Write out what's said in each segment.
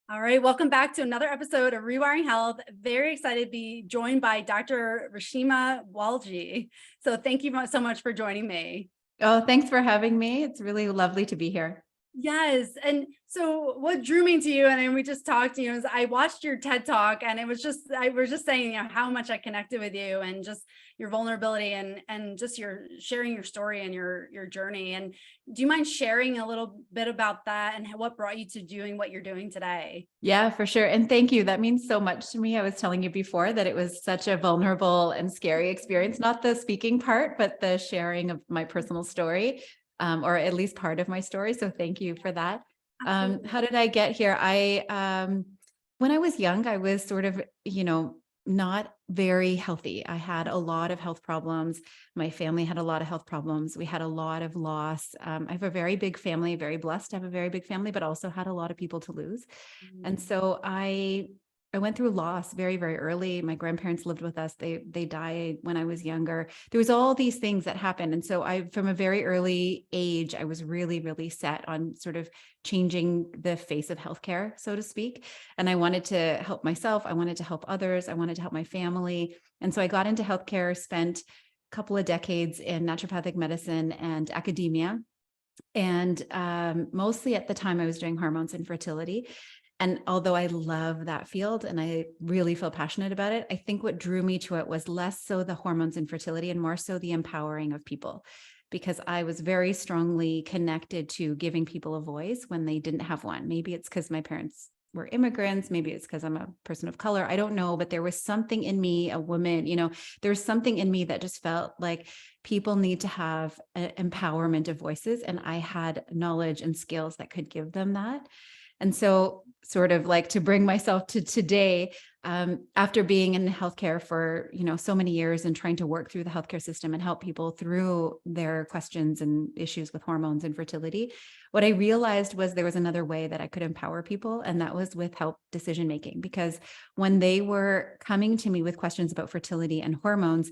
All right, welcome back to another episode of Rewiring Health. Very excited to be joined by Dr. Rishma Walji. So thank you so much for joining me. Oh, thanks for having me. It's really lovely to be here. Yes. And so what drew me to you, and then we just talked, is I watched your TED talk and it was just, I was just saying, how much I connected with you and just your vulnerability and just your sharing your story and your journey. And do you mind sharing a little bit about that and what brought you to doing what you're doing today? Yeah, for sure. And thank you. That means so much to me. I was telling you before that it was such a vulnerable and scary experience, not the speaking part, but the sharing of my personal story, or at least part of my story. So thank you for that. How Absolutely. did I get here? When I was young, I was sort of, not very healthy. I had a lot of health problems. My family had a lot of health problems. We had a lot of loss. I have a very big family, very blessed to have a very big family, but also had a lot of people to lose. And Mm. so I went through loss very, very early. My grandparents lived with us. They died when I was younger. There was all these things that happened. And so from a very early age, I was really, really set on sort of changing the face of healthcare, so to speak. And I wanted to help myself. I wanted to help others. I wanted to help my family. And so I got into healthcare, spent a couple of decades in naturopathic medicine and academia. And mostly at the time I was doing hormones and fertility. And although I love that field and I really feel passionate about it, I think what drew me to it was less so the hormones and fertility and more so the empowering of people, because I was very strongly connected to giving people a voice when they didn't have one. Maybe it's because my parents were immigrants. Maybe it's because I'm a person of color. I don't know, but there was something in me, a woman, there's something in me that just felt like people need to have empowerment of voices. And I had knowledge and skills that could give them that. And so, sort of like to bring myself to today, after being in healthcare for so many years and trying to work through the healthcare system and help people through their questions and issues with hormones and fertility, what I realized was there was another way that I could empower people, and that was with help decision making. Because when they were coming to me with questions about fertility and hormones,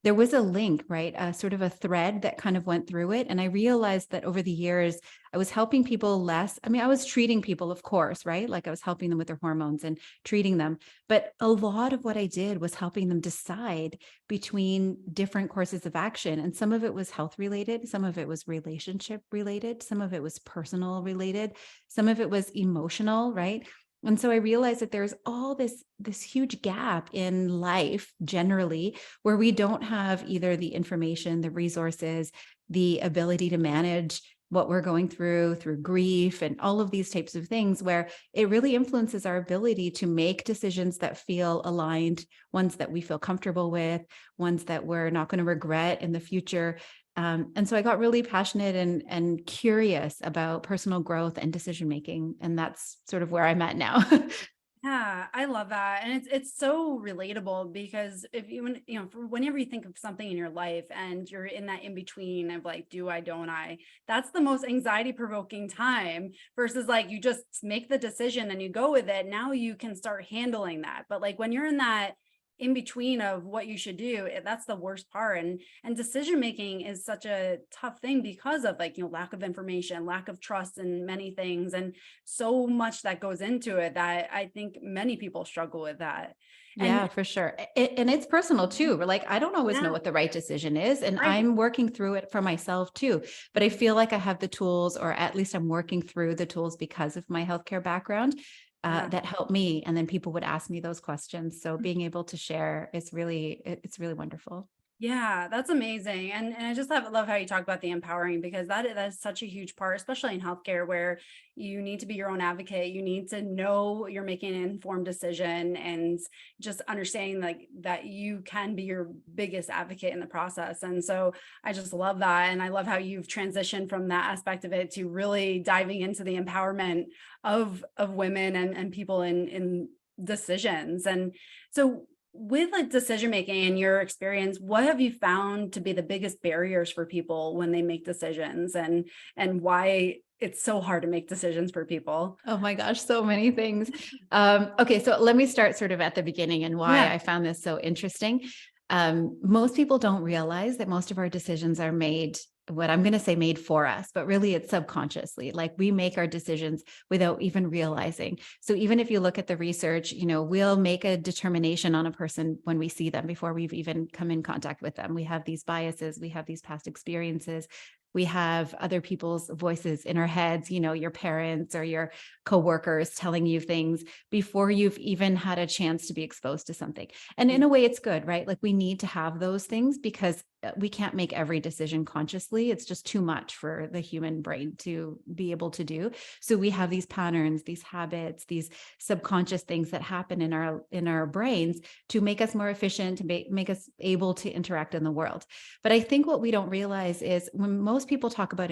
there was a link, right? Sort of a thread that kind of went through it. And I realized that over the years, I was helping people less. I mean, I was treating people, of course, right? Like I was helping them with their hormones and treating them. But a lot of what I did was helping them decide between different courses of action. And some of it was health related, some of it was relationship related, some of it was personal related, some of it was emotional, right? And so I realized that there's all this huge gap in life generally where we don't have either the information, the resources, the ability to manage what we're going through grief and all of these types of things, where it really influences our ability to make decisions that feel aligned, ones that we feel comfortable with, ones that we're not going to regret in the future. And so I got really passionate and curious about personal growth and decision making. And that's sort of where I'm at now. Yeah, I love that. And it's so relatable because if you for whenever you think of something in your life and you're in that in between of like, do I, don't I, that's the most anxiety provoking time versus like you just make the decision and you go with it. Now you can start handling that. But like when you're in that in between of what you should do, that's the worst part. And decision making is such a tough thing because of like, lack of information, lack of trust in many things, and so much that goes into it that I think many people struggle with that. And Yeah, for sure. And it's personal too. We're like, I don't always know yeah, what the right decision is. And right. I'm working through it for myself too. But I feel like I have the tools, or at least I'm working through the tools because of my healthcare background, Yeah. that help me. And then people would ask me those questions. So being able to share is it's really wonderful. Yeah, that's amazing. And I just love how you talk about the empowering because that's such a huge part, especially in healthcare where you need to be your own advocate. You need to know you're making an informed decision and just understanding like that you can be your biggest advocate in the process. And so I just love that. And I love how you've transitioned from that aspect of it to really diving into the empowerment of women and people in decisions. And so with like decision making in your experience, what have you found to be the biggest barriers for people when they make decisions and why it's so hard to make decisions for people? Oh my gosh, so many things. Okay, so let me start sort of at the beginning and why Yeah. I found this so interesting. Most people don't realize that most of our decisions are made what I'm going to say made for us, but really it's subconsciously. Like we make our decisions without even realizing. So even if you look at the research, we'll make a determination on a person when we see them before we've even come in contact with them. We have these biases, we have these past experiences. We have other people's voices in our heads, your parents or your coworkers telling you things before you've even had a chance to be exposed to something. And in a way, it's good, right? Like we need to have those things because we can't make every decision consciously. It's just too much for the human brain to be able to do. So we have these patterns, these habits, these subconscious things that happen in our brains to make us more efficient, to make us able to interact in the world. But I think what we don't realize is when most people talk about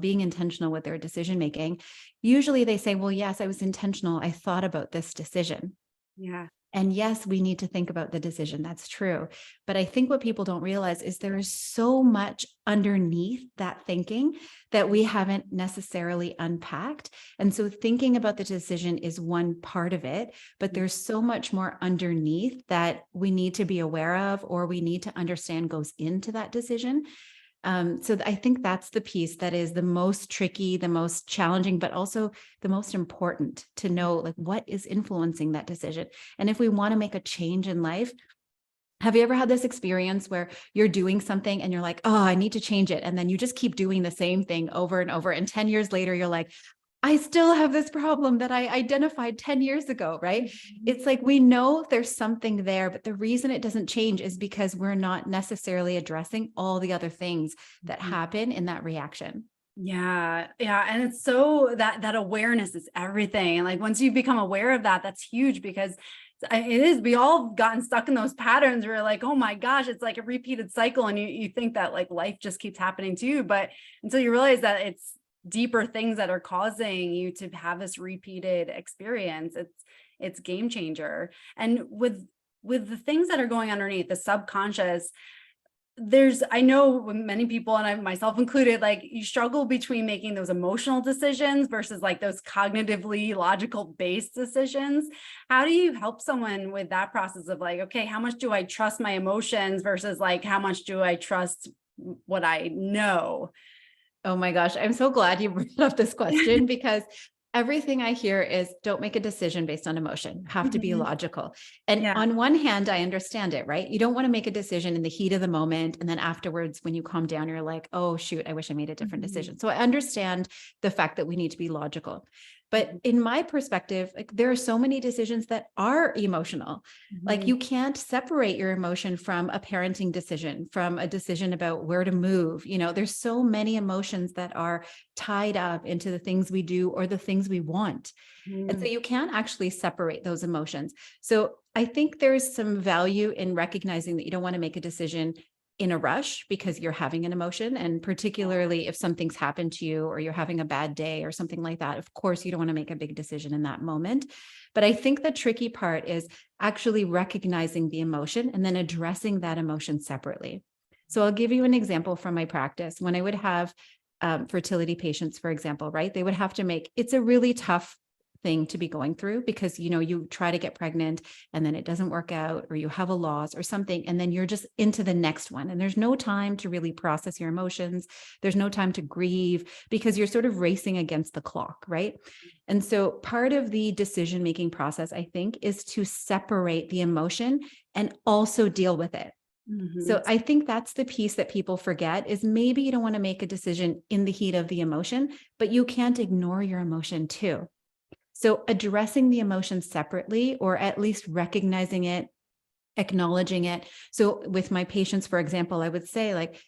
being intentional with their decision making, usually they say, well, yes, I was intentional. I thought about this decision. Yeah. And yes, we need to think about the decision. That's true. But I think what people don't realize is there is so much underneath that thinking that we haven't necessarily unpacked. And so thinking about the decision is one part of it, but there's so much more underneath that we need to be aware of, or we need to understand goes into that decision. So I think that's the piece that is the most tricky, the most challenging, but also the most important to know, like what is influencing that decision. And if we want to make a change in life, have you ever had this experience where you're doing something and you're like, oh, I need to change it. And then you just keep doing the same thing over and over. And 10 years later, you're like, I still have this problem that I identified 10 years ago, right? It's like we know there's something there, but the reason it doesn't change is because we're not necessarily addressing all the other things that happen in that reaction. Yeah. Yeah. And it's so that awareness is everything. And like, once you become aware of that, that's huge because it is, we all gotten stuck in those patterns where like, oh my gosh, it's like a repeated cycle. And you think that like life just keeps happening to you. But until you realize that it's deeper things that are causing you to have this repeated experience, it's game changer. And with the things that are going underneath the subconscious, I know many people, and I myself included, like you struggle between making those emotional decisions versus like those cognitively logical based decisions. How do you help someone with that process of like, okay, how much do I trust my emotions versus like, how much do I trust what I know? Oh my gosh, I'm so glad you brought up this question because everything I hear is don't make a decision based on emotion, have to be Mhm. logical. And Yeah. on one hand, I understand it, right? You don't want to make a decision in the heat of the moment. And then afterwards, when you calm down, you're like, oh, shoot, I wish I made a different Mhm. decision. So I understand the fact that we need to be logical. But in my perspective, like there are so many decisions that are emotional. Like Mhm. you can't separate your emotion from a parenting decision, from a decision about where to move. There's so many emotions that are tied up into the things we do or the things we want. And so Mhm. you can actually separate those emotions. So I think there's some value in recognizing that you don't want to make a decision in a rush because you're having an emotion. And particularly if something's happened to you or you're having a bad day or something like that, of course, you don't want to make a big decision in that moment. But I think the tricky part is actually recognizing the emotion and then addressing that emotion separately. So I'll give you an example from my practice. When I would have fertility patients, for example, right? They would have to it's a really tough thing to be going through because, you try to get pregnant and then it doesn't work out or you have a loss or something. And then you're just into the next one. And there's no time to really process your emotions. There's no time to grieve because you're sort of racing against the clock, right? And so part of the decision-making process, I think, is to separate the emotion and also deal with it. Mhm. So I think that's the piece that people forget is maybe you don't want to make a decision in the heat of the emotion, but you can't ignore your emotion too. So addressing the emotion separately, or at least recognizing it, acknowledging it. So with my patients, for example, I would say like,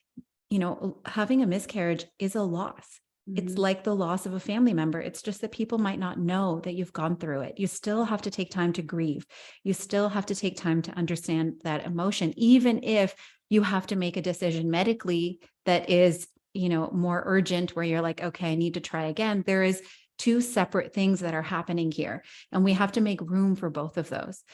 having a miscarriage is a loss. It's Mhm. like the loss of a family member. It's just that people might not know that you've gone through it. You still have to take time to grieve. You still have to take time to understand that emotion, even if you have to make a decision medically that is, more urgent, where you're like, okay, I need to try again. There is two separate things that are happening here, and we have to make room for both of those.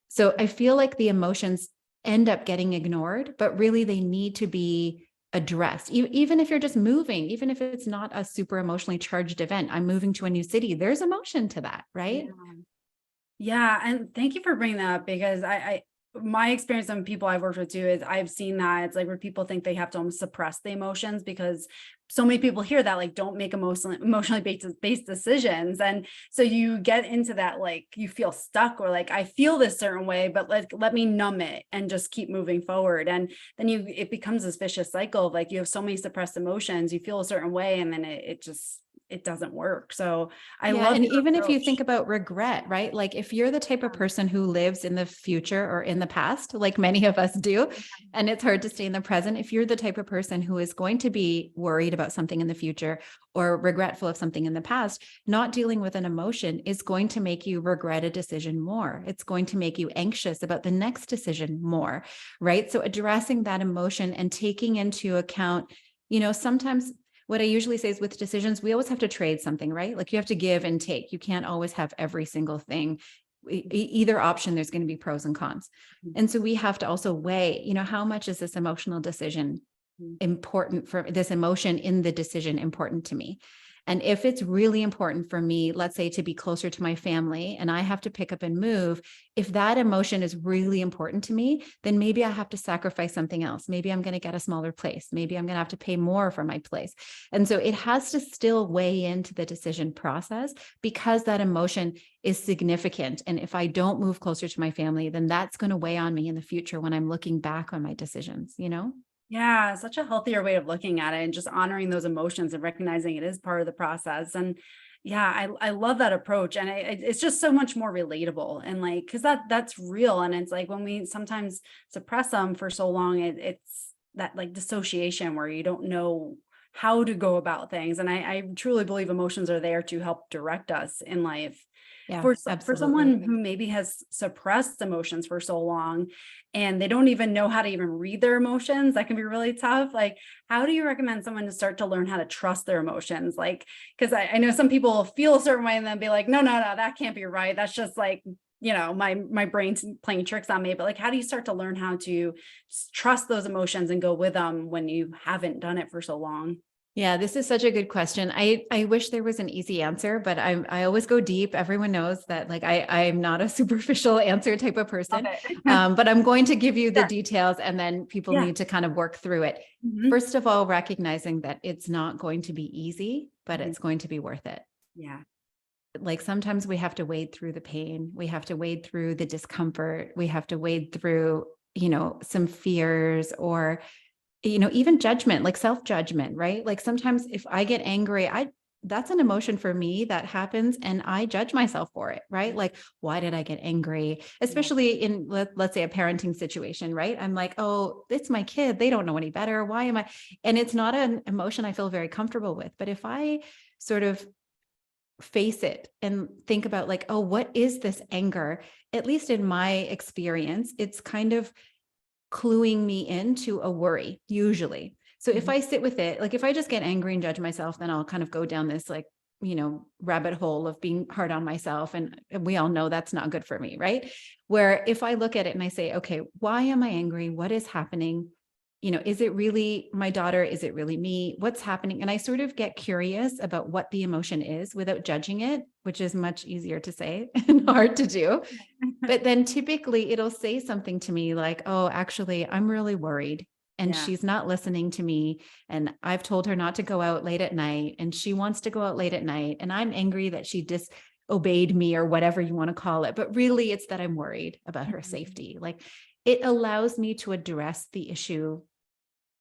So I feel like the emotions end up getting ignored, but really they need to be addressed. Even if you're just moving, even if it's not a super emotionally charged event, I'm moving to a new city, there's emotion to that, right? Yeah. Yeah. And thank you for bringing that up because my experience and people I've worked with too is I've seen that it's like where people think they have to almost suppress the emotions because so many people hear that, like, don't make emotionally based decisions. And so you get into that, like, you feel stuck or like, I feel this certain way, but like, let me numb it and just keep moving forward. And then it becomes this vicious cycle of like, you have so many suppressed emotions, you feel a certain way, and then it doesn't work. So I Yeah. love And your even if you approach. think about regret, right? Like if you're the type of person who lives in the future or in the past, like many of us do, and it's hard to stay in the present, if you're the type of person who is going to be worried about something in the future or regretful of something in the past, not dealing with an emotion is going to make you regret a decision more. It's going to make you anxious about the next decision more, right? So addressing that emotion and taking into account, sometimes what I usually say is with decisions, we always have to trade something, right? Like you have to give and take. You can't always have every single thing. Either option, there's going to be pros and cons. And so we have to also weigh, how much is this emotional decision important for this emotion in the decision important to me? And if it's really important for me, let's say to be closer to my family and I have to pick up and move, if that emotion is really important to me, then maybe I have to sacrifice something else. Maybe I'm going to get a smaller place. Maybe I'm going to have to pay more for my place. And so it has to still weigh into the decision process because that emotion is significant. And if I don't move closer to my family, then that's going to weigh on me in the future when I'm looking back on my decisions, Yeah, such a healthier way of looking at it and just honoring those emotions and recognizing it is part of the process. And yeah, I love that approach. And it's just so much more relatable and like, cause that's real. And it's like when we sometimes suppress them for so long, it's that like dissociation where you don't know how to go about things. And I truly believe emotions are there to help direct us in life. Yeah, For absolutely. someone who maybe has suppressed emotions for so long and they don't even know how to even read their emotions, that can be really tough. Like, how do you recommend someone to start to learn how to trust their emotions? Like, because I know some people feel a certain way and then be like, no, that can't be right. That's just like, my brain's playing tricks on me. But like, how do you start to learn how to trust those emotions and go with them when you haven't done it for so long? Yeah, this is such a good question. I wish there was an easy answer, but I always go deep. Everyone knows that like I'm not a superficial answer type of Love person. it. But I'm going to give you the Sure. details and then people Yeah. need to kind of work through it. Mhm. First of all, recognizing that it's not going to be easy, but Mhm. it's going to be worth it. Yeah. Like sometimes we have to wade through the pain. We have to wade through the discomfort. We have to wade through, some fears or even judgment, like self-judgment, right? Like sometimes if I get angry, that's an emotion for me that happens and I judge myself for it, right? Like, why did I get angry? Yeah. Especially in, let's say a parenting situation, right? I'm like, oh, it's my kid. They don't know any better. Why am I? And it's not an emotion I feel very comfortable with. But if I sort of face it and think about like, oh, what is this anger? At least in my experience, it's kind of cluing me into a worry, usually. So if Mhm. I sit with it, like if I just get angry and judge myself, then I'll kind of go down this like, rabbit hole of being hard on myself. And we all know that's not good for me, right? Where if I look at it and I say, okay, why am I angry? What is happening? Is it really my daughter? Is it really me? What's happening? And I sort of get curious about what the emotion is without judging it, which is much easier to say and hard to do. But then typically it'll say something to me like, oh, actually, I'm really worried and Yeah. she's not listening to me. And I've told her not to go out late at night and she wants to go out late at night. And I'm angry that she disobeyed me or whatever you want to call it. But really, it's that I'm worried about her Mhm. safety. Like it allows me to address the issue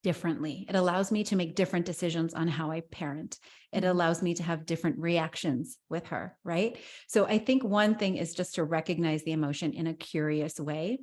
differently. It allows me to make different decisions on how I parent. It Mhm. allows me to have different reactions with her, right? So I think one thing is just to recognize the emotion in a curious way.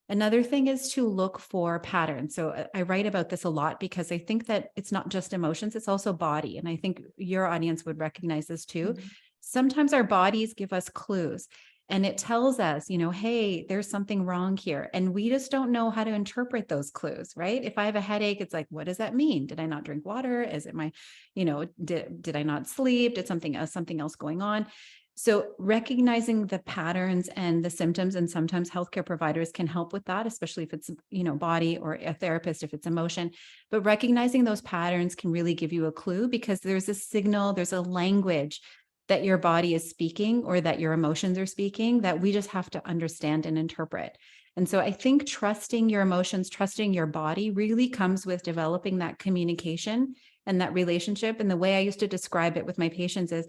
Another thing is to look for patterns. So I write about this a lot because I think that it's not just emotions, it's also body. And I think your audience would recognize this too. Mhm. Sometimes our bodies give us clues and it tells us, hey, there's something wrong here. And we just don't know how to interpret those clues, right? If I have a headache, it's like, what does that mean? Did I not drink water? Is it my, did I not sleep? Did something else going on? So recognizing the patterns and the symptoms, and sometimes healthcare providers can help with that, especially if it's, body, or a therapist if it's emotion. But recognizing those patterns can really give you a clue because there's a signal, there's a language that your body is speaking or that your emotions are speaking that we just have to understand and interpret. And so I think trusting your emotions, trusting your body really comes with developing that communication and that relationship. And the way I used to describe it with my patients is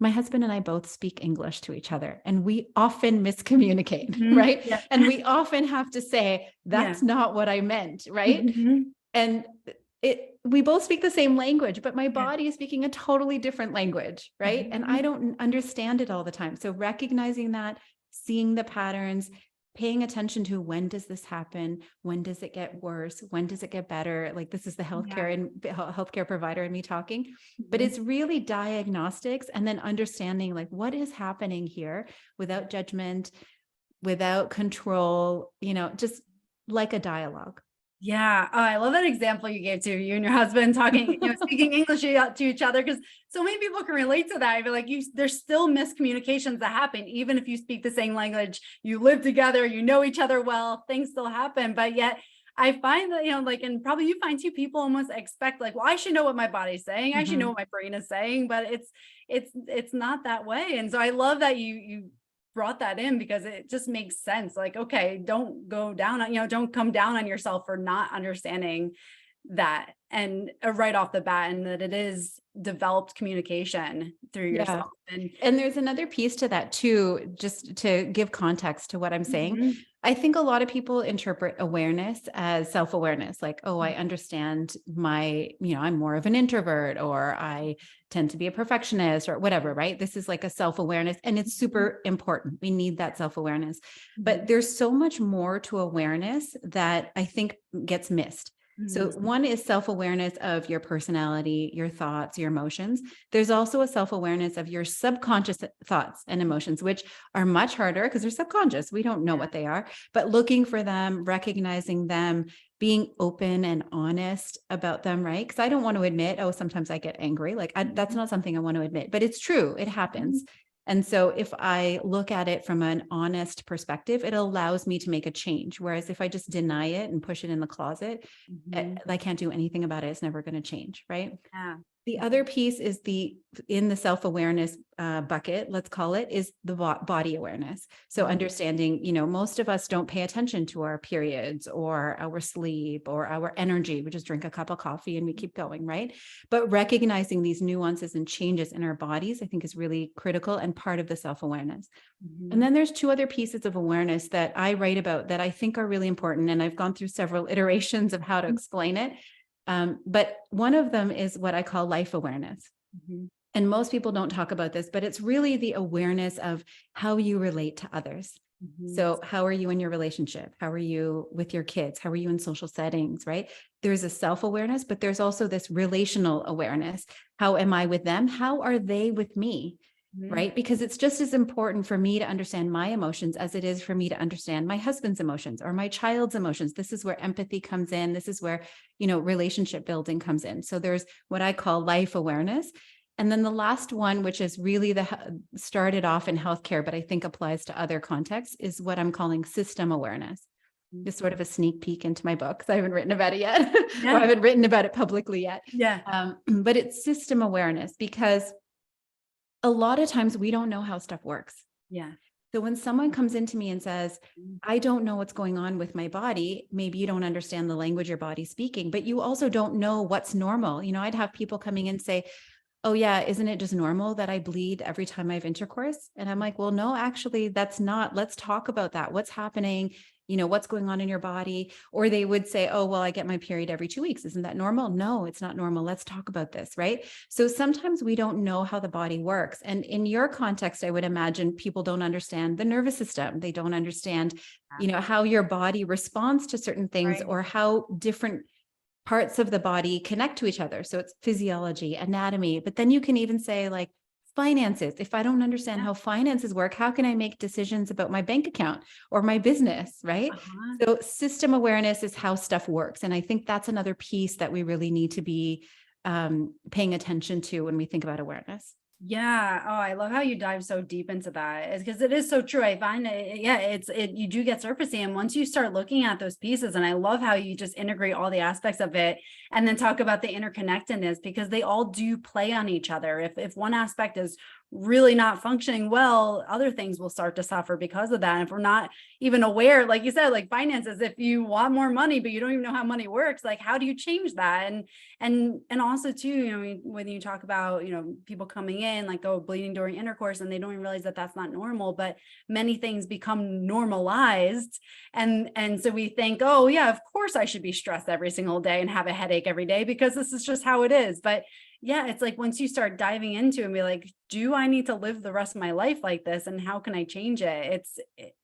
my husband and I both speak English to each other, and we often miscommunicate, Mhm. right? Yeah. And we often have to say, Yeah. that's not what I meant, right? Mhm. And we both speak the same language, but my Yeah. body is speaking a totally different language, right? And I Mhm. don't understand it all the time. So recognizing that, seeing the patterns, paying attention to when does this happen? When does it get worse? When does it get better? Like this is the Yeah. healthcare provider and me talking, but Mhm. it's really diagnostics and then understanding like what is happening here without judgment, without control, just like a dialogue. Yeah. Oh, I love that example you gave to you and your husband talking, speaking English to each other, because so many people can relate to that. I feel like there's still miscommunications that happen, even if you speak the same language, you live together, you know each other well, things still happen. But yet I find that, like, and probably you find too, people almost expect like, well, I should know what my body's saying. I should know Mhm. what my brain is saying, but it's not that way. And so I love that you brought that in, because it just makes sense. Like, okay, don't go down on, don't come down on yourself for not understanding that, and right off the bat, and that it is developed communication through Yeah. yourself. And And there's another piece to that too, just to give context to what I'm saying. Mhm. I think a lot of people interpret awareness as self-awareness, like, oh, I understand I'm more of an introvert, or I tend to be a perfectionist, or whatever, right? This is like a self-awareness, and it's Mhm. super important. We need that self-awareness. But Mhm. there's so much more to awareness that I think gets missed. So Mhm. one is self-awareness of your personality, your thoughts, your emotions. There's also a self-awareness of your subconscious thoughts and emotions, which are much harder because they're subconscious. We don't know Yeah. what they are, but looking for them, recognizing them, being open and honest about them, right? Because I don't want to admit, oh, sometimes I get angry. Like that's Mhm. not something I want to admit, but it's true. It happens. And so if I look at it from an honest perspective, it allows me to make a change. Whereas if I just deny it and push it in the closet, Mhm. I can't do anything about it. It's never going to change, right? Yeah. The other piece is in the self-awareness bucket, let's call it, is the body awareness. So Mhm. understanding, most of us don't pay attention to our periods or our sleep or our energy. We just drink a cup of coffee and we keep going, right? But recognizing these nuances and changes in our bodies, I think is really critical and part of the self-awareness. And Mhm. then there's two other pieces of awareness that I write about that I think are really important. And I've gone through several iterations of how to explain it. But one of them is what I call life awareness. Mhm. And most people don't talk about this, but it's really the awareness of how you relate to others. Mhm. So, how are you in your relationship? How are you with your kids? How are you in social settings, right? There's a self awareness, but there's also this relational awareness. How am I with them? How are they with me? Mhm. Right? Because it's just as important for me to understand my emotions as it is for me to understand my husband's emotions or my child's emotions. This is where empathy comes in. This is where, relationship building comes in. So there's what I call life awareness. And then the last one, which is really started off in healthcare, but I think applies to other contexts, is what I'm calling system awareness. Mhm. Just sort of a sneak peek into my book, because I haven't written about it yet, or I Yeah. haven't written about it publicly yet. Yeah. But it's system awareness, because a lot of times we don't know how stuff works. Yeah. So when someone comes into me and says, Mhm. I don't know what's going on with my body, maybe you don't understand the language your body's speaking, but you also don't know what's normal. I'd have people coming in and say, oh yeah, isn't it just normal that I bleed every time I have intercourse? And I'm like, well, no, actually that's not. Let's talk about that. What's happening? What's going on in your body? Or they would say, oh, well, I get my period every 2 weeks. Isn't that normal? No, it's not normal. Let's talk about this, right? So sometimes we don't know how the body works. And in your context, I would imagine people don't understand the nervous system. They don't understand, how your body responds to certain things, Right. or how different parts of the body connect to each other. So it's physiology, anatomy, but then you can even say like finances. If I don't understand Yeah. how finances work, how can I make decisions about my bank account or my business, right? Uh-huh. So system awareness is how stuff works. And I think that's another piece that we really need to be paying attention to when we think about awareness. Yeah. Oh, I love how you dive so deep into that. Because it is so true. I find it, yeah, you do get surfacey. And once you start looking at those pieces, and I love how you just integrate all the aspects of it and then talk about the interconnectedness, because they all do play on each other. If one aspect is really not functioning well, other things will start to suffer because of that. And if we're not even aware, like you said, like finances, if you want more money, but you don't even know how money works, like how do you change that? And also too, you know, when you talk about, you know, people coming in, like, oh, bleeding during intercourse, and they don't even realize that that's not normal, but many things become normalized. And so we think, oh yeah, of course I should be stressed every single day and have a headache every day because this is just how it is. But yeah, it's like once you start diving into it and be like, do I need to live the rest of my life like this? And how can I change it?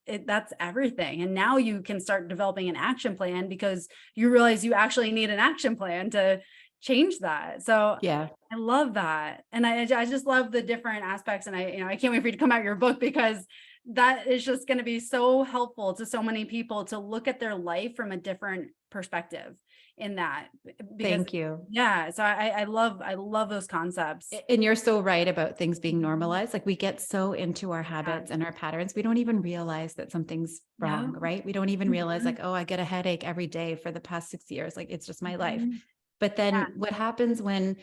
That's everything. And now you can start developing an action plan because you realize you actually need an action plan to change that. So Yeah. I love that. And I just love the different aspects. And I can't wait for you to come out your book, because that is just going to be so helpful to so many people to look at their life from a different perspective in that. Because Thank you. yeah, so I love those concepts. And you're so right about things being Mhm. normalized. Like we get so into our habits and our patterns, we don't even realize that something's Yeah. wrong, right? We don't even realize Mhm. like, oh, I get a headache every day for the past 6 years. Like it's just my life. Mhm. But then what happens when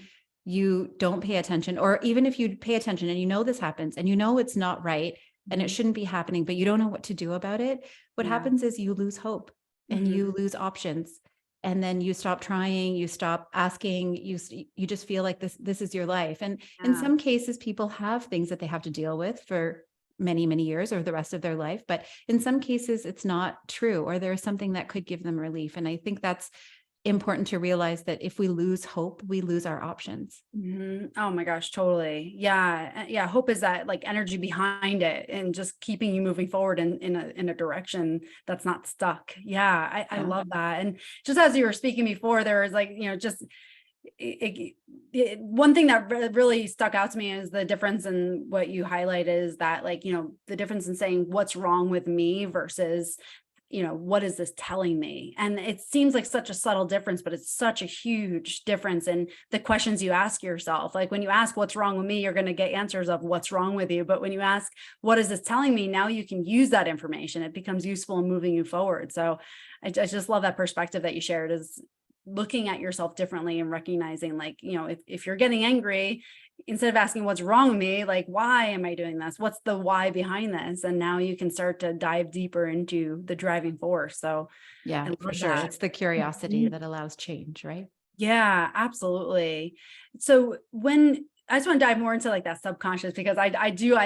you don't pay attention, or even if you pay attention and you know this happens and you know it's not right and it Mhm. shouldn't be happening, but you don't know what to do about it, what Yeah. happens is you lose hope and Mhm. you lose options. And then you stop trying, you stop asking, you just feel like this is your life. And in Yeah. some cases, people have things that they have to deal with for many, many years or the rest of their life. But in some cases, it's not true, or there's something that could give them relief. And I think that's important to realize, that if we lose hope, we lose our options. Mhm. Oh my gosh, totally. Yeah. Yeah. Hope is that like energy behind it and just keeping you moving forward in a direction that's not stuck. Yeah. I Yeah. love that. And just as you were speaking before, there was like, you know, just one thing that really stuck out to me is the difference in what you highlight is that, like, you know, the difference in saying what's wrong with me versus, you know, what is this telling me? And it seems like such a subtle difference, but it's such a huge difference in the questions you ask yourself. Like when you ask what's wrong with me, you're going to get answers of what's wrong with you. But when you ask, what is this telling me? Now you can use that information. It becomes useful in moving you forward. So I just love that perspective that you shared, is looking at yourself differently and recognizing, like, you know, if you're getting angry, instead of asking what's wrong with me, like, why am I doing this? What's the why behind this? And now you can start to dive deeper into the driving force. So I Yeah, for love sure. that. It's the curiosity Mhm. that allows change, right? Yeah, absolutely. So when I just want to dive more into like that subconscious, because I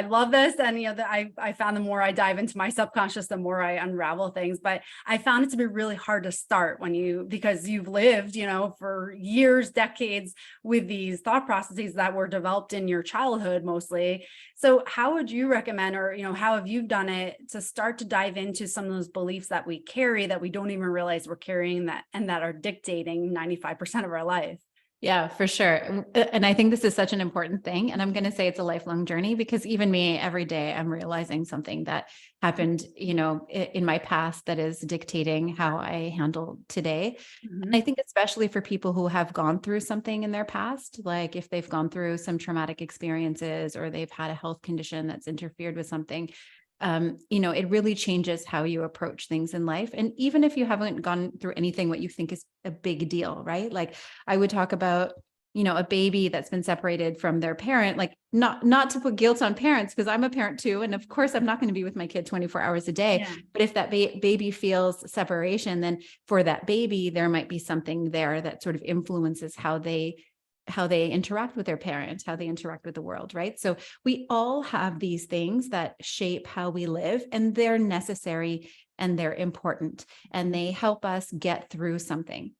love this. And you know, that I found the more I dive into my subconscious, the more I unravel things. But I found it to be really hard to start because you've lived, you know, for years, decades with these thought processes that were developed in your childhood mostly. So how would you recommend, or, you know, how have you done it to start to dive into some of those beliefs that we carry that we don't even realize we're carrying, that and that are dictating 95% of our life? Yeah, for sure. And I think this is such an important thing. And I'm going to say it's a lifelong journey, because even me, every day I'm realizing something that happened, you know, in my past that is dictating how I handle today. And I Mhm. think especially for people who have gone through something in their past, like if they've gone through some traumatic experiences or they've had a health condition that's interfered with something, you know, it really changes how you approach things in life. And even if you haven't gone through anything, what you think is a big deal, right? Like I would talk about, you know, a baby that's been separated from their parent, like not to put guilt on parents, because I'm a parent too. And of course, I'm not going to be with my kid 24 hours a day. Yeah. But if that baby feels separation, then for that baby, there might be something there that sort of influences how they interact with their parents, how they interact with the world, right? So we all have these things that shape how we live, and they're necessary and they're important, and they help us get through something.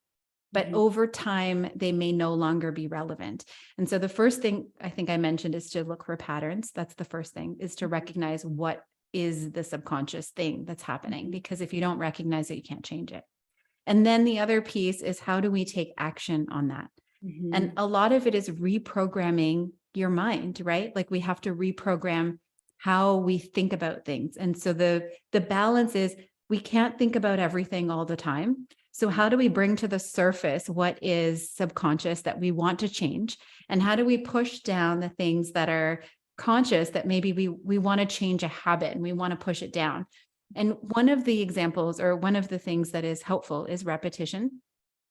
But Mhm. over time, they may no longer be relevant. And so the first thing I think I mentioned is to look for patterns. That's the first thing, is to Mhm. recognize what is the subconscious thing that's happening, Mhm. because if you don't recognize it, you can't change it. And then the other piece is, how do we take action on that? And Mhm. a lot of it is reprogramming your mind, right? Like we have to reprogram how we think about things. And so the balance is, we can't think about everything all the time. So how do we bring to the surface what is subconscious that we want to change? And how do we push down the things that are conscious that maybe we want to change a habit and we want to push it down? And one of the examples, or one of the things that is helpful, is repetition.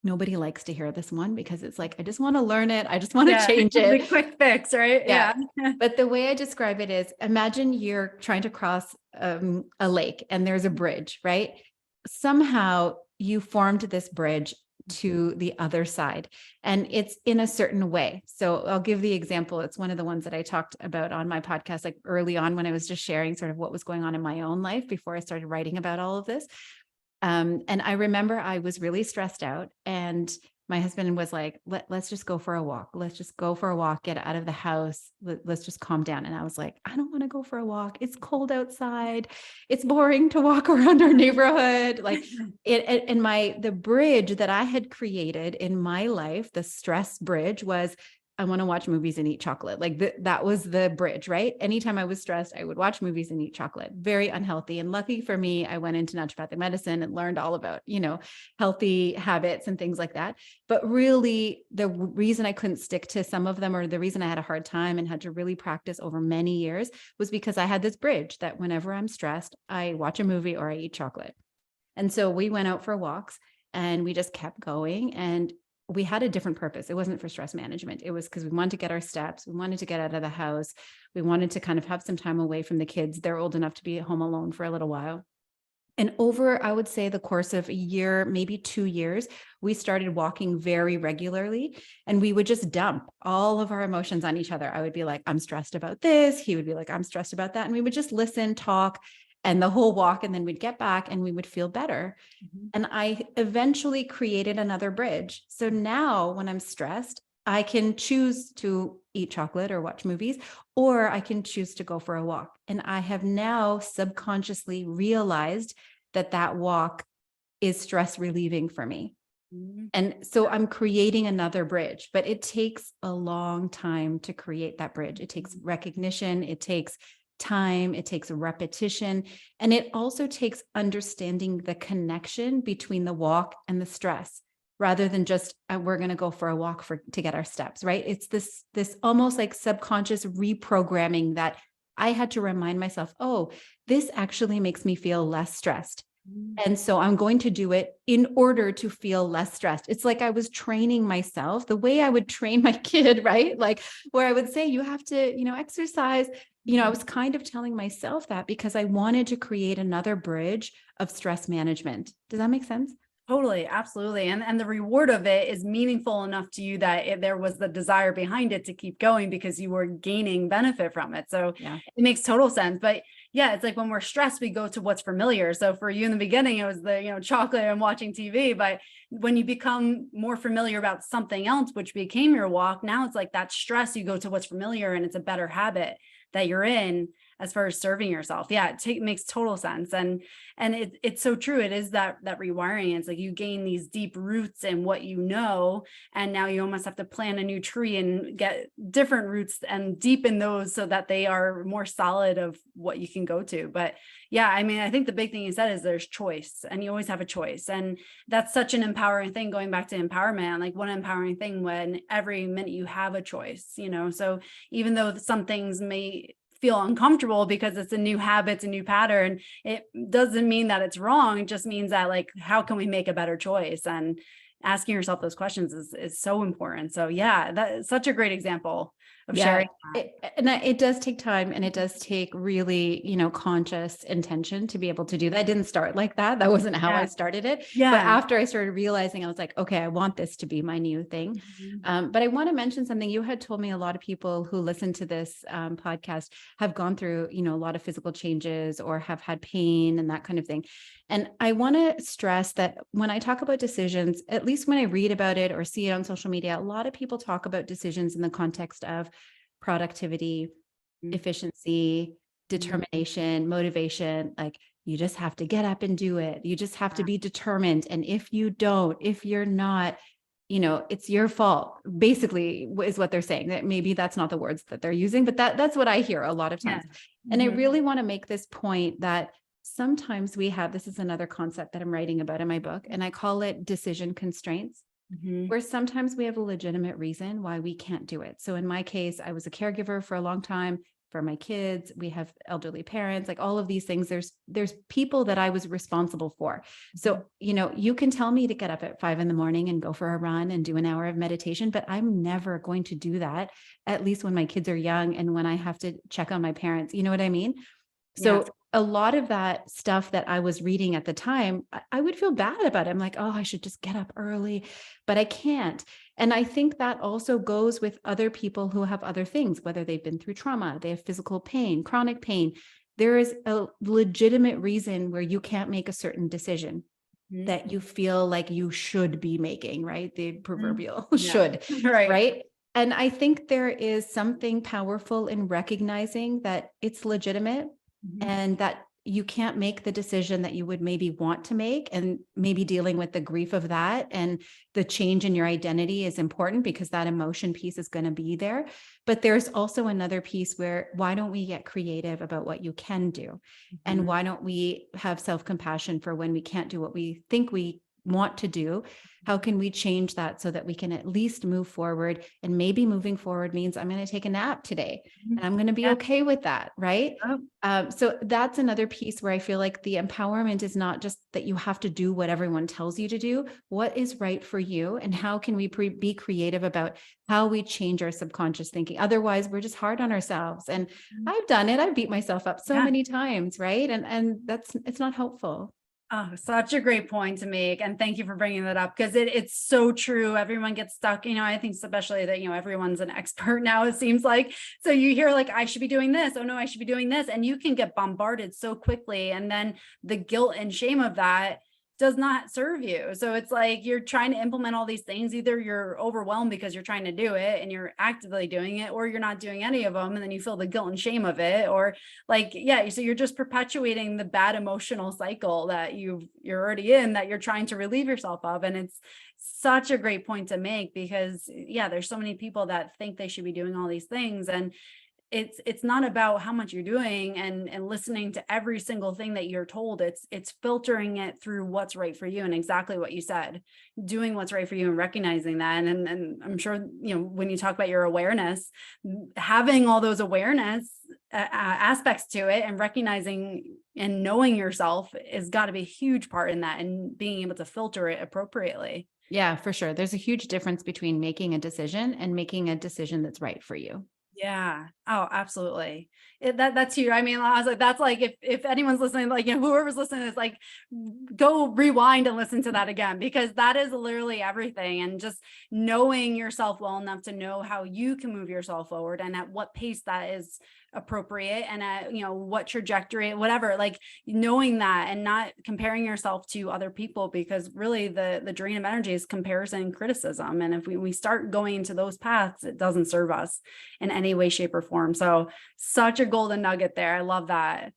Nobody likes to hear this one because it's like, I just want to learn it. I just want to Yeah. change The it. quick fix, right? Yeah. Yeah. But the way I describe it is, imagine you're trying to cross a lake and there's a bridge, right? Somehow you formed this bridge to the other side, and it's in a certain way. So I'll give the example. It's one of the ones that I talked about on my podcast, like early on when I was just sharing sort of what was going on in my own life before I started writing about all of this. And I remember I was really stressed out, and my husband was like, let's just go for a walk. Let's just go for a walk, get out of the house. Let's just calm down. And I was like, I don't want to go for a walk. It's cold outside. It's boring to walk around our neighborhood. Like the bridge that I had created in my life, the stress bridge, was I want to watch movies and eat chocolate. Like that was the bridge, right? Anytime I was stressed, I would watch movies and eat chocolate. Very unhealthy. And lucky for me, I went into naturopathic medicine and learned all about, healthy habits and things like that. But really, the reason I couldn't stick to some of them, or the reason I had a hard time and had to really practice over many years, was because I had this bridge that whenever I'm stressed, I watch a movie or I eat chocolate. And so we went out for walks and we just kept going. And we had a different purpose. It wasn't for stress management. It was because we wanted to get our steps. We wanted to get out of the house. We wanted to kind of have some time away from the kids. They're old enough to be at home alone for a little while. And over, I would say, the course of a year, maybe 2 years, we started walking very regularly, and we would just dump all of our emotions on each other. I would be like, I'm stressed about this. He would be like, I'm stressed about that. And we would just listen, talk, and the whole walk. And then we'd get back and we would feel better. Mhm. And I eventually created another bridge. So now when I'm stressed, I can choose to eat chocolate or watch movies, or I can choose to go for a walk. And I have now subconsciously realized that that walk is stress relieving for me. Mhm. And so I'm creating another bridge, but it takes a long time to create that bridge. It takes recognition, it takes time, it takes repetition, and it also takes understanding the connection between the walk and the stress, rather than just we're going to go for a walk to get our steps, right? It's this almost like subconscious reprogramming that I had to remind myself, oh, this actually makes me feel less stressed. And so I'm going to do it in order to feel less stressed. It's like I was training myself the way I would train my kid, right? Like where I would say, you have to, exercise. I was kind of telling myself that because I wanted to create another bridge of stress management. Does that make sense? Totally, absolutely. And the reward of it is meaningful enough to you that there was the desire behind it to keep going because you were gaining benefit from it. So Yeah. it makes total sense. But yeah, it's like when we're stressed, we go to what's familiar. So for you in the beginning, it was the, chocolate and watching TV. But when you become more familiar about something else, which became your walk, now it's like that stress, you go to what's familiar and it's a better habit that you're in as far as serving yourself. Yeah, it makes total sense. And it's so true. It is that rewiring. It's like you gain these deep roots in what you know, and now you almost have to plant a new tree and get different roots and deepen those so that they are more solid of what you can go to. But yeah, I mean, I think the big thing you said is there's choice, and you always have a choice. And that's such an empowering thing, going back to empowerment, like one empowering thing when every minute you have a choice, so even though some things may feel uncomfortable because it's a new habit, it's a new pattern, it doesn't mean that it's wrong. It just means that, like, how can we make a better choice? And asking yourself those questions is so important. So yeah, that's such a great example of Yeah. sharing. It does take time, and it does take really, conscious intention to be able to do that. I didn't start like that. That wasn't how I Yeah. started it. But Yeah. after I started realizing, I was like, okay, I want this to be my new thing. But I want to mention something. You had told me a lot of people who listen to this podcast have gone through, a lot of physical changes or have had pain and that kind of thing. And I want to stress that when I talk about decisions, at least when I read about it or see it on social media, a lot of people talk about decisions in the context of productivity, efficiency, determination, motivation. Like, you just have to get up and do it. You just have to be determined. And if you're not, it's your fault, basically, is what they're saying. That maybe that's not the words that they're using, but that's what I hear a lot of times. And I really want to make this point that sometimes this is another concept that I'm writing about in my book, and I call it decision constraints, where sometimes we have a legitimate reason why we can't do it. So in my case, I was a caregiver for a long time. for my kids. We have elderly parents, like all of these things. There's people that I was responsible for. So, you can tell me to get up at 5 a.m. and go for a run and do an hour of meditation, but I'm never going to do that, at least when my kids are young and when I have to check on my parents. You know what I mean? Yes. So a lot of that stuff that I was reading at the time, I would feel bad about it. I'm like, oh, I should just get up early, but I can't. And I think that also goes with other people who have other things, whether they've been through trauma, they have physical pain, chronic pain. There is a legitimate reason where you can't make a certain decision Mhm. that you feel like you should be making, right? The proverbial Yeah. should, Right. right? And I think there is something powerful in recognizing that it's legitimate Mhm. and that you can't make the decision that you would maybe want to make, and maybe dealing with the grief of that and the change in your identity is important because that emotion piece is going to be there. But there's also another piece where, why don't we get creative about what you can do? And Mhm. why don't we have self-compassion for when we can't do what we think we want to do? How can we change that so that we can at least move forward? And maybe moving forward means I'm going to take a nap today and I'm going to be Yeah. okay with that, right? Oh, So that's another piece where I feel like the empowerment is not just that you have to do what everyone tells you to do. What is right for you? And how can we be creative about how we change our subconscious thinking? Otherwise, we're just hard on ourselves. And I've done it. I've beat myself up so yeah. many times, right? And it's not helpful. Oh, such a great point to make. And thank you for bringing that up because it's so true. Everyone gets stuck. I think especially that, everyone's an expert now, it seems like. So you hear like, I should be doing this. Oh no, I should be doing this. And you can get bombarded so quickly. And then the guilt and shame of that does not serve you. So it's like you're trying to implement all these things. Either you're overwhelmed because you're trying to do it and you're actively doing it, or you're not doing any of them. And then you feel the guilt and shame of it, or like, yeah, so you're just perpetuating the bad emotional cycle that you're already in, that you're trying to relieve yourself of. And it's such a great point to make because yeah, there's so many people that think they should be doing all these things, and it's not about how much you're doing and listening to every single thing that you're told. It's filtering it through what's right for you, and exactly what you said, doing what's right for you and recognizing that. And I'm sure, when you talk about your awareness, having all those awareness aspects to it and recognizing and knowing yourself has got to be a huge part in that, and being able to filter it appropriately. Yeah, for sure. There's a huge difference between making a decision and making a decision that's right for you. Yeah. Oh, absolutely. That's huge. I mean, I was like, that's like, if anyone's listening, like, whoever's listening is like, go rewind and listen to that again, because that is literally everything. And just knowing yourself well enough to know how you can move yourself forward and at what pace that is appropriate, and at, what trajectory, whatever, like knowing that and not comparing yourself to other people, because really the drain of energy is comparison and criticism. And if we start going into those paths, it doesn't serve us in any way, shape, or form. So such a golden nugget there. I love that.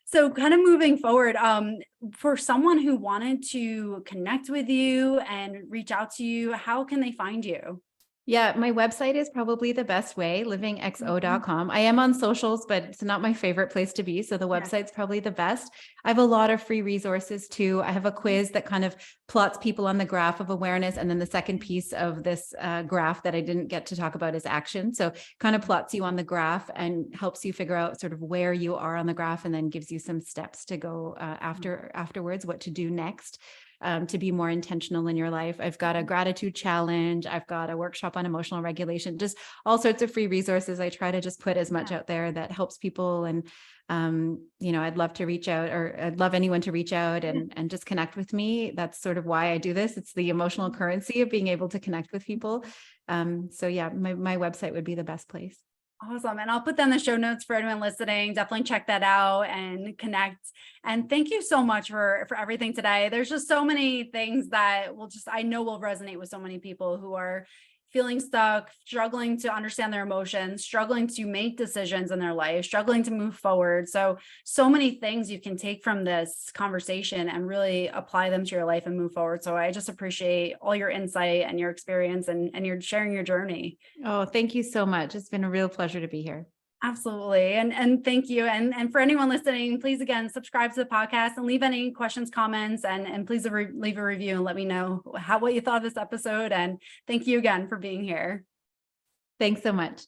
So kind of moving forward, for someone who wanted to connect with you and reach out to you, how can they find you? Yeah, my website is probably the best way, livingxo.com. I am on socials, but it's not my favorite place to be. So the Yeah. website's probably the best. I have a lot of free resources too. I have a quiz that kind of plots people on the graph of awareness. And then the second piece of this graph that I didn't get to talk about is action. So kind of plots you on the graph and helps you figure out sort of where you are on the graph, and then gives you some steps to go afterwards, what to do next. To be more intentional in your life. I've got a gratitude challenge. I've got a workshop on emotional regulation, just all sorts of free resources. I try to just put as much out there that helps people. And, I'd love to reach out, or I'd love anyone to reach out and just connect with me. That's sort of why I do this. It's the emotional currency of being able to connect with people. So yeah, my website would be the best place. Awesome. And I'll put down the show notes for anyone listening. Definitely check that out and connect. And thank you so much for everything today. There's just so many things that I know will resonate with so many people who are feeling stuck, struggling to understand their emotions, struggling to make decisions in their life, struggling to move forward. So many things you can take from this conversation and really apply them to your life and move forward. So I just appreciate all your insight and your experience and your sharing your journey. Oh, thank you so much. It's been a real pleasure to be here. Absolutely. And thank you. And for anyone listening, please again, subscribe to the podcast and leave any questions, comments, and please leave a review and let me know what you thought of this episode. And thank you again for being here. Thanks so much.